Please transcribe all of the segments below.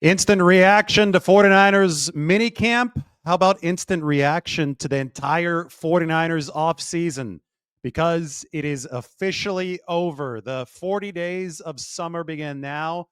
Instant reaction to 49ers minicamp. How about instant reaction to the entire 49ers offseason? Because it is officially over. The 40 days of summer begin now.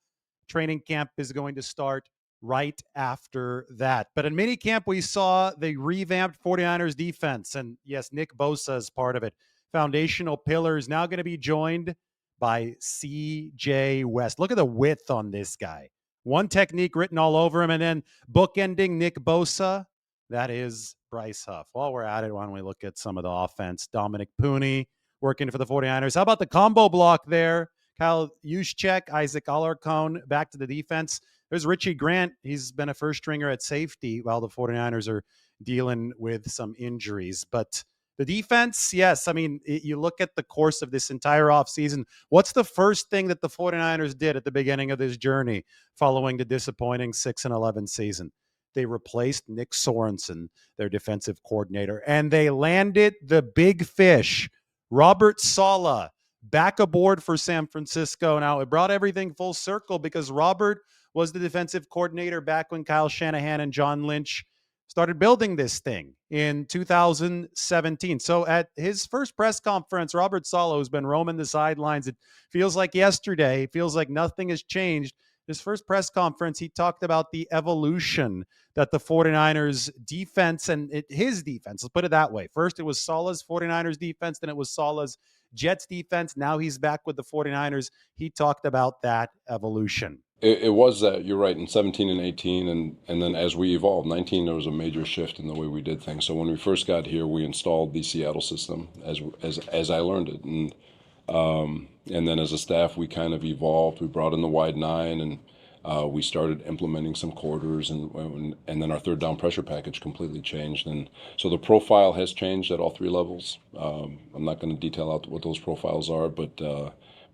Training camp is going to start right after that. But in minicamp, we saw the revamped 49ers defense. And yes, Nick Bosa is part of it. Foundational pillars now going to be joined by CJ West. Look at the width on this guy. One technique written all over him, and then bookending Nick Bosa, that is Bryce Huff. While we're at it, why don't we look at some of the offense? Dominic Pooney working for the 49ers. How about the combo block there? Kyle Juszczyk, Isaac Alarcon back to the defense. There's Richie Grant. He's been a first stringer at safety while the 49ers are dealing with some injuries. But the defense, yes. I mean, you look at the course of this entire offseason. What's the first thing that the 49ers did at the beginning of this journey following the disappointing 6-11 season? They replaced Nick Sorensen, their defensive coordinator, and they landed the big fish, Robert Saleh, back aboard for San Francisco. Now, it brought everything full circle because Robert was the defensive coordinator back when Kyle Shanahan and John Lynch started building this thing in 2017. So at his first press conference, Robert Saleh has been roaming the sidelines. It feels like yesterday. It feels like nothing has changed. His first press conference, he talked about the evolution that the 49ers defense and his defense, let's put it that way. First, it was Saleh's 49ers defense, then it was Saleh's Jets defense. Now he's back with the 49ers. He talked about that evolution. It was that, you're right, in 17 and 18, and then as we evolved, 19, there was a major shift in the way we did things. So when we first got here, we installed the Seattle system as I learned it, and then as a staff, we kind of evolved. We brought in the wide nine, and we started implementing some quarters, and then our third down pressure package completely changed, and so the profile has changed at all three levels. I'm not going to detail out what those profiles are,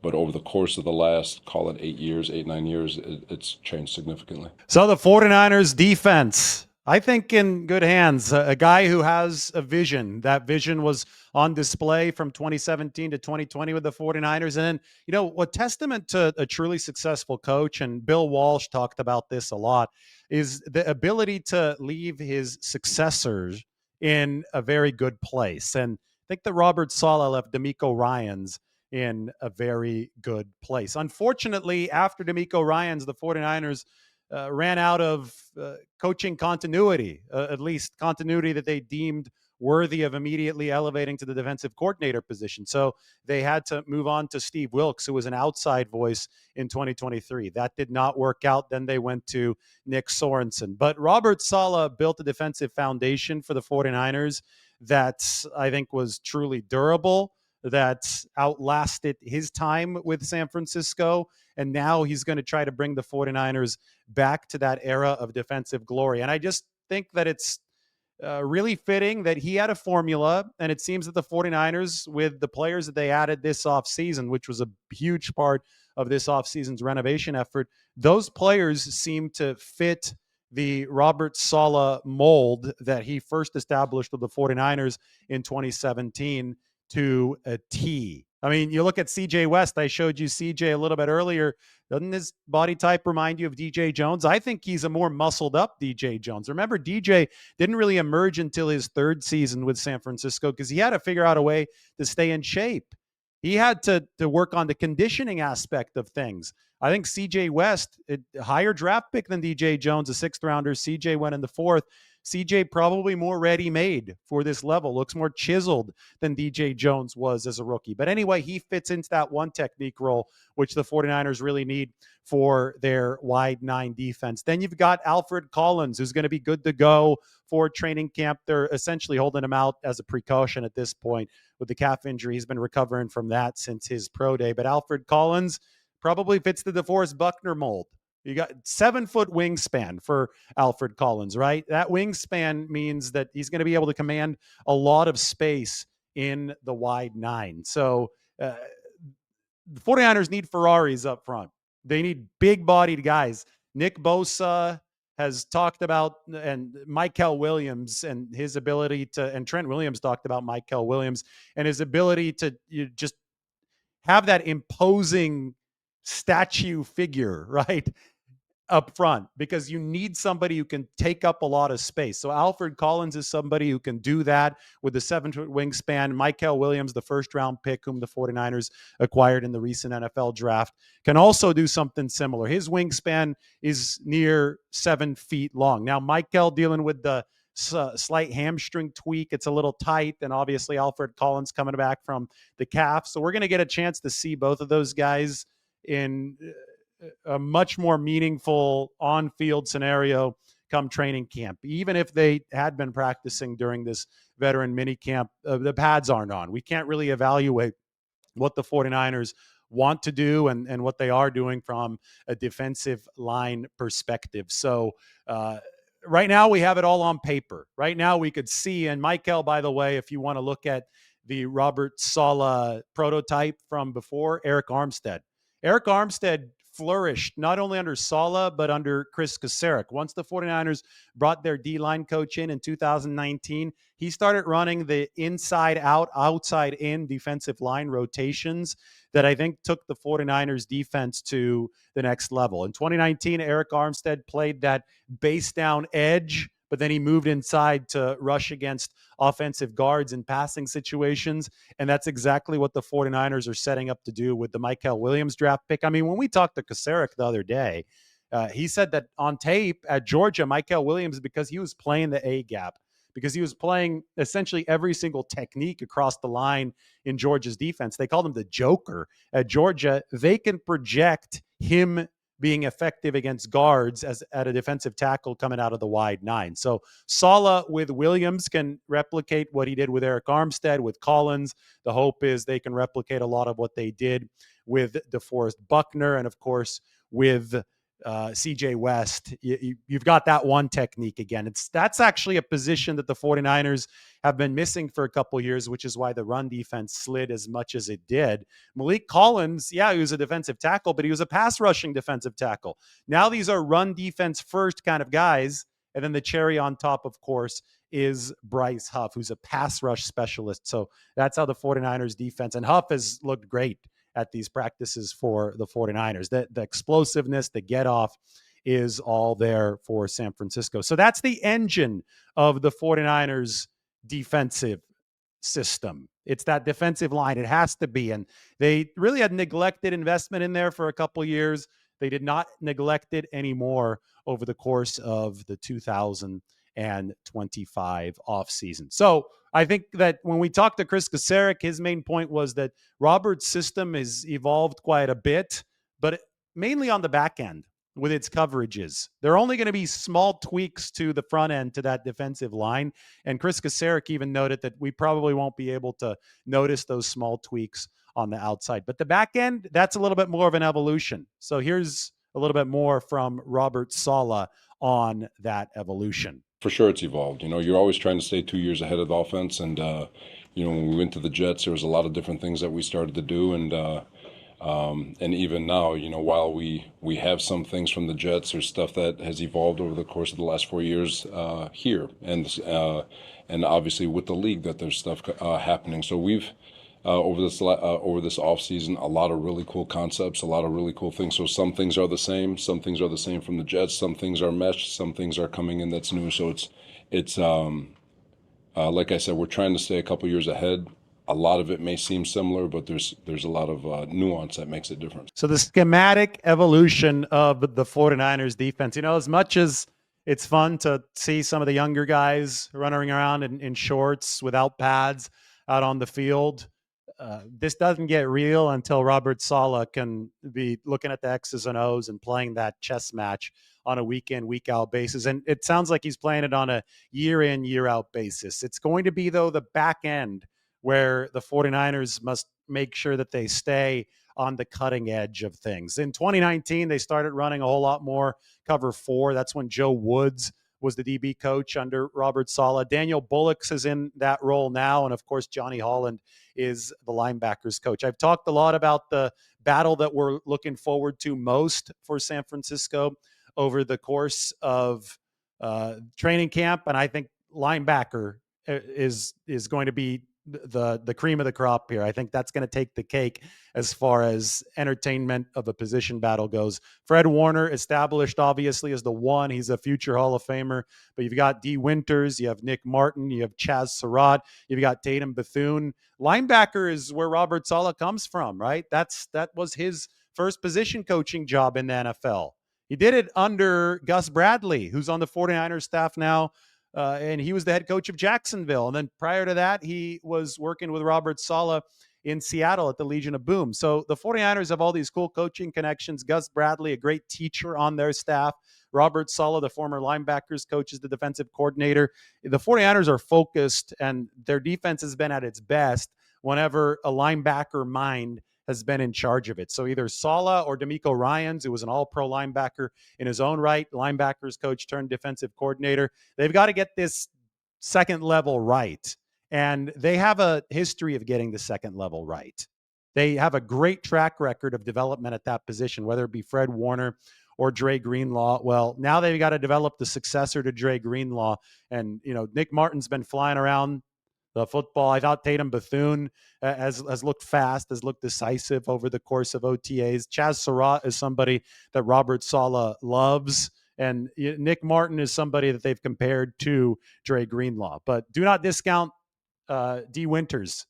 but over the course of the last, call it 9 years, it's changed significantly. So the 49ers defense, I think in good hands. A guy who has a vision. That vision was on display from 2017 to 2020 with the 49ers. And then, what testament to a truly successful coach, and Bill Walsh talked about this a lot, is the ability to leave his successors in a very good place. And I think that Robert Saleh left D'Amico Ryans in a very good place. Unfortunately, after D'Amico Ryans, the 49ers ran out of coaching continuity, at least continuity that they deemed worthy of immediately elevating to the defensive coordinator position. So they had to move on to Steve Wilks, who was an outside voice in 2023. That did not work out. Then they went to Nick Sorensen. But Robert Saleh built a defensive foundation for the 49ers that I think was truly durable, that outlasted his time with San Francisco. And now he's going to try to bring the 49ers back to that era of defensive glory. And I just think that it's really fitting that he had a formula. And it seems that the 49ers, with the players that they added this offseason, which was a huge part of this offseason's renovation effort, those players seem to fit the Robert Saleh mold that he first established with the 49ers in 2017 to a T. I mean, you look at CJ West. I showed you CJ a little bit earlier. Doesn't his body type remind you of DJ Jones? I think he's a more muscled up DJ Jones. Remember, DJ didn't really emerge until his third season with San Francisco because he had to figure out a way to stay in shape. He had to work on the conditioning aspect of things. I think CJ West, a higher draft pick than DJ Jones, a sixth rounder. CJ went in the fourth. CJ probably more ready-made for this level, looks more chiseled than DJ Jones was as a rookie. But anyway, he fits into that one technique role, which the 49ers really need for their wide nine defense. Then you've got Alfred Collins, who's going to be good to go for training camp. They're essentially holding him out as a precaution at this point with the calf injury. He's been recovering from that since his pro day. But Alfred Collins probably fits the DeForest Buckner mold. You got 7-foot wingspan for Alfred Collins, right? That wingspan means that he's going to be able to command a lot of space in the wide nine. So the 49ers need Ferraris up front. They need big-bodied guys. Nick Bosa has talked about, and Michael Williams and his ability to, and Trent Williams talked about Michael Williams and his ability to just have that imposing statue figure, right? up front because you need somebody who can take up a lot of space. So Alfred Collins is somebody who can do that with the 7-foot wingspan. Michael Williams, the first round pick whom the 49ers acquired in the recent NFL draft, can also do something similar. His wingspan is near 7 feet long. Now, Michael dealing with the slight hamstring tweak. It's a little tight. And obviously Alfred Collins coming back from the calf. So we're going to get a chance to see both of those guys in a much more meaningful on-field scenario come training camp. Even if they had been practicing during this veteran mini camp, the pads aren't on. We can't really evaluate what the 49ers want to do and what they are doing from a defensive line perspective. So right now we have it all on paper. Right now we could see, and Michael, by the way, if you want to look at the Robert Saleh prototype from before, Eric Armstead. Eric Armstead flourished not only under Saleh, but under Chris Kasarik. Once the 49ers brought their D-line coach in 2019, he started running the inside out, outside in defensive line rotations that I think took the 49ers defense to the next level. In 2019, Eric Armstead played that base down edge, but then he moved inside to rush against offensive guards in passing situations. And that's exactly what the 49ers are setting up to do with the Michael Williams draft pick. I mean, when we talked to Kasarik the other day, he said that on tape at Georgia, Michael Williams, because he was playing the A gap, because he was playing essentially every single technique across the line in Georgia's defense. They called him the Joker at Georgia. They can project him being effective against guards as at a defensive tackle coming out of the wide nine. So Saleh with Williams can replicate what he did with Eric Armstead, with Collins. The hope is they can replicate a lot of what they did with DeForest Buckner and, of course, with CJ West. You've got that one technique again. That's actually a position that the 49ers have been missing for a couple of years, which is why the run defense slid as much as it did. Malik Collins, yeah, he was a defensive tackle, but he was a pass rushing defensive tackle. Now these are run defense first kind of guys. And then the cherry on top, of course, is Bryce Huff, who's a pass rush specialist. So that's how the 49ers defense, and Huff has looked great at these practices for the 49ers. The explosiveness, the get off is all there for San Francisco. So that's the engine of the 49ers defensive system. It's that defensive line. It has to be. And they really had neglected investment in there for a couple years. They did not neglect it anymore over the course of the 2025 offseason. So I think that when we talked to Chris Kasarik, his main point was that Robert's system has evolved quite a bit, but mainly on the back end with its coverages. There are only going to be small tweaks to the front end to that defensive line. And Chris Kasarik even noted that we probably won't be able to notice those small tweaks on the outside. But the back end, that's a little bit more of an evolution. So here's a little bit more from Robert Saleh on that evolution. For sure, it's evolved. You're always trying to stay 2 years ahead of the offense. And, when we went to the Jets, there was a lot of different things that we started to do. And even now, while we have some things from the Jets, there's stuff that has evolved over the course of the last 4 years here. And obviously with the league that there's stuff happening. So we've, over this offseason, a lot of really cool concepts, a lot of really cool things. So some things are the same from the Jets, some things are meshed, some things are coming in that's new. So it's like I said, we're trying to stay a couple years ahead. A lot of it may seem similar, but there's a lot of nuance that makes it different. So the schematic evolution of the 49ers defense, as much as it's fun to see some of the younger guys running around in shorts without pads out on the field, this doesn't get real until Robert Saleh can be looking at the X's and O's and playing that chess match on a week in, week out basis. And it sounds like he's playing it on a year in, year out basis. It's going to be, though, the back end where the 49ers must make sure that they stay on the cutting edge of things. In 2019, they started running a whole lot more cover 4. That's when Joe Woods was the DB coach under Robert Saleh. Daniel Bullocks is in that role now. And of course, Johnny Holland is the linebackers coach. I've talked a lot about the battle that we're looking forward to most for San Francisco over the course of training camp. And I think linebacker is going to be the cream of the crop here. I think that's going to take the cake as far as entertainment of a position battle goes. Fred Warner, established obviously as the one. He's a future Hall of Famer. But you've got D. Winters, you have Nick Martin, you have Chaz Surratt, you've got Tatum Bethune. Linebacker is where Robert Saleh comes from, right? That was his first position coaching job in the NFL. He did it under Gus Bradley, who's on the 49ers staff now, and he was the head coach of Jacksonville. And then prior to that, he was working with Robert Saleh in Seattle at the Legion of Boom. So the 49ers have all these cool coaching connections. Gus Bradley, a great teacher on their staff. Robert Saleh, the former linebackers coach, is the defensive coordinator. The 49ers are focused, and their defense has been at its best whenever a linebacker mind has been in charge of it. So either Saleh or D'Amico Ryans, who was an all-pro linebacker in his own right, linebackers coach turned defensive coordinator. They've got to get this second level right. And they have a history of getting the second level right. They have a great track record of development at that position, whether it be Fred Warner or Dre Greenlaw. Well, now they've got to develop the successor to Dre Greenlaw. And, Nick Martin's been flying around the football. I thought Tatum Bethune has looked fast, has looked decisive over the course of OTAs. Chaz Surratt is somebody that Robert Saleh loves. And Nick Martin is somebody that they've compared to Dre Greenlaw. But do not discount D. Winters.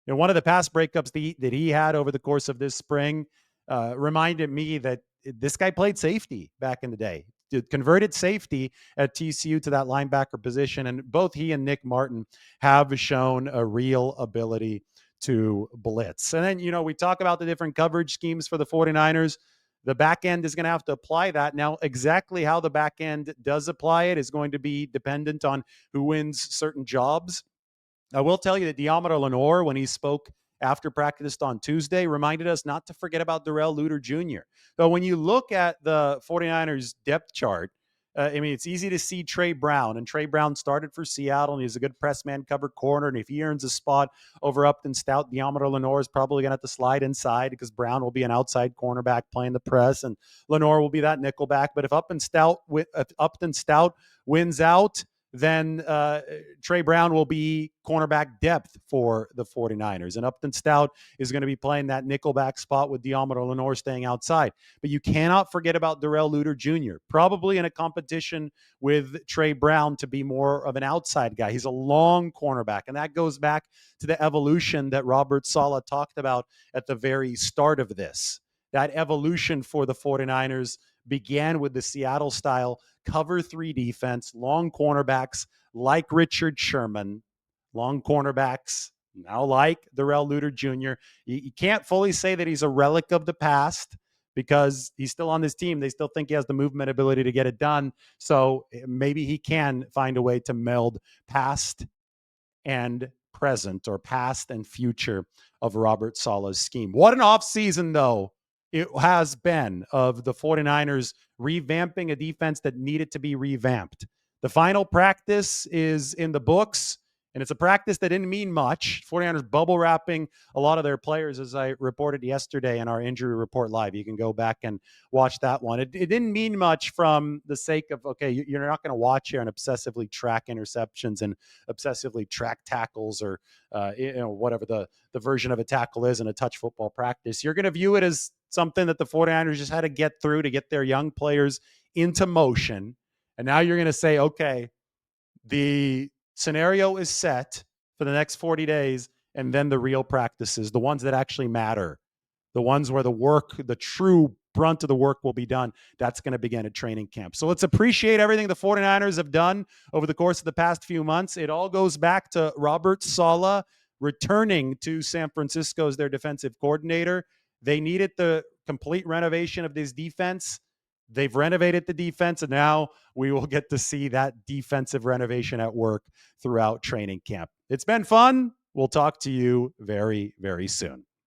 One of the pass breakups that he had over the course of this spring reminded me that this guy played safety back in the day. Converted safety at TCU to that linebacker position. And both he and Nick Martin have shown a real ability to blitz. And then, we talk about the different coverage schemes for the 49ers. The back end is going to have to apply that. Now, exactly how the back end does apply it is going to be dependent on who wins certain jobs. I will tell you that Diomede Lenore, when he spoke after practice on Tuesday, reminded us not to forget about Darrell Luter Jr. So when you look at the 49ers depth chart, it's easy to see Trey Brown, and Trey Brown started for Seattle, and he's a good press man cover corner, and if he earns a spot over Upton Stout, Diomede Lenore is probably going to have to slide inside because Brown will be an outside cornerback playing the press, and Lenore will be that nickelback. But if Upton Stout wins out, then Trey Brown will be cornerback depth for the 49ers. And Upton Stout is going to be playing that nickelback spot with Diomede Lenore staying outside. But you cannot forget about Darrell Luter Jr., probably in a competition with Trey Brown to be more of an outside guy. He's a long cornerback, and that goes back to the evolution that Robert Saleh talked about at the very start of this. That evolution for the 49ers began with the Seattle style cover three defense, long cornerbacks like Richard Sherman, long cornerbacks now like Darrell Luter Jr. You can't fully say that he's a relic of the past because he's still on this team. They still think he has the movement ability to get it done. So maybe he can find a way to meld past and present, or past and future, of Robert Saleh's scheme. What an offseason, though, it has been of the 49ers revamping a defense that needed to be revamped. The final practice is in the books, and it's a practice that didn't mean much. 49ers bubble wrapping a lot of their players, as I reported yesterday in our injury report live. You can go back and watch that one. It didn't mean much from the sake of, okay, you're not going to watch here and obsessively track interceptions and obsessively track tackles, or whatever the version of a tackle is in a touch football practice. You're going to view it as something that the 49ers just had to get through to get their young players into motion. And now you're going to say, okay, the scenario is set for the next 40 days, and then the real practices, the ones that actually matter, the ones where the true brunt of the work will be done, that's going to begin at training camp. So let's appreciate everything the 49ers have done over the course of the past few months. It all goes back to Robert Saleh returning to San Francisco as their defensive coordinator. They needed the complete renovation of this defense. They've renovated the defense, and now we will get to see that defensive renovation at work throughout training camp. It's been fun. We'll talk to you very, very soon.